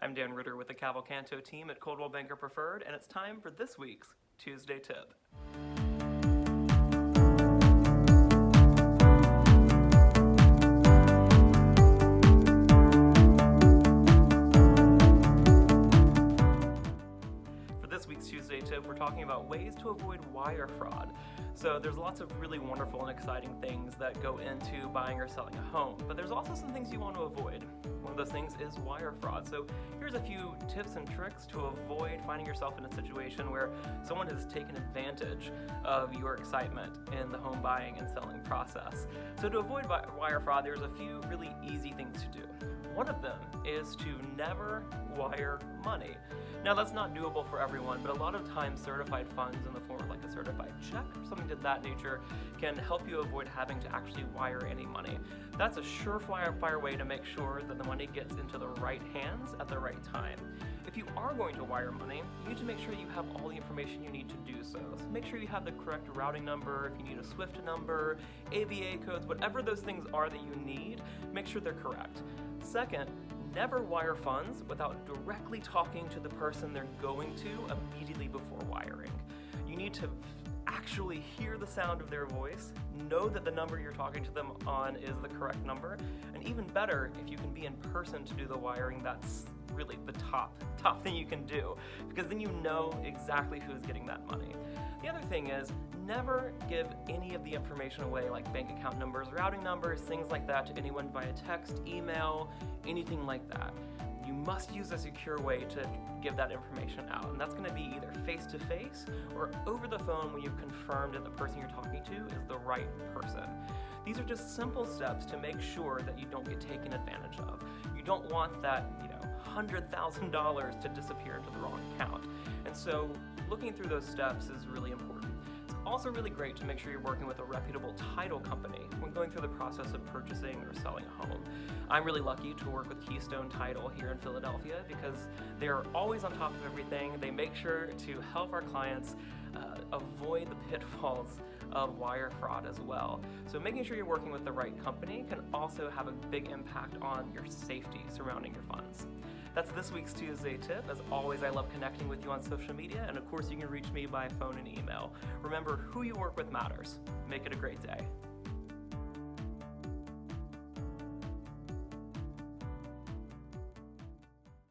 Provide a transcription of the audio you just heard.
I'm Dan Ritter with the Cavalcanto team at Coldwell Banker Preferred, and it's time for this week's Tuesday Tip. For this week's Tuesday Tip, we're talking about ways to avoid wire fraud. So there's lots of really wonderful and exciting things that go into buying or selling a home, but there's also some things you want to avoid. One of those things is wire fraud. So here's a few tips and tricks to avoid finding yourself in a situation where someone has taken advantage of your excitement in the home buying and selling process. So to avoid wire fraud, there's a few really easy things to do. One of them is to never wire money. Now that's not doable for everyone, but a lot of times certified funds in the form of like a certified check or something of that nature can help you avoid having to actually wire any money. That's a surefire way to make sure that the money gets into the right hands at the right time. If you are going to wire money, you need to make sure you have all the information you need to do so. So make sure you have the correct routing number, if you need a SWIFT number, ABA codes, whatever those things are that you need, make sure they're correct. Second, never wire funds without directly talking to the person they're going to immediately before wiring. You need to actually hear the sound of their voice, know that the number you're talking to them on is the correct number, and even better, if you can be in person to do the wiring, that's really the top thing you can do, because then you know exactly who's getting that money. The other thing is, never give any of the information away, like bank account numbers, routing numbers, things like that, to anyone via text, email, anything like that. You must use a secure way to give that information out, and that's going to be either face-to-face or over the phone when you've confirmed that the person you're talking to is the right person. These are just simple steps to make sure that you don't get taken advantage of. You don't want that, $100,000 to disappear into the wrong account. And so looking through those steps is really important. It's also really great to make sure you're working with a reputable title company when going through the process of purchasing or selling a home. I'm really lucky to work with Keystone Title here in Philadelphia because they're always on top of everything. They make sure to help our clients avoid the pitfalls of wire fraud as well. So making sure you're working with the right company can also have a big impact on your safety surrounding your funds. That's this week's Tuesday Tip. As always, I love connecting with you on social media, and of course you can reach me by phone and email. Remember, who you work with matters. Make it a great day.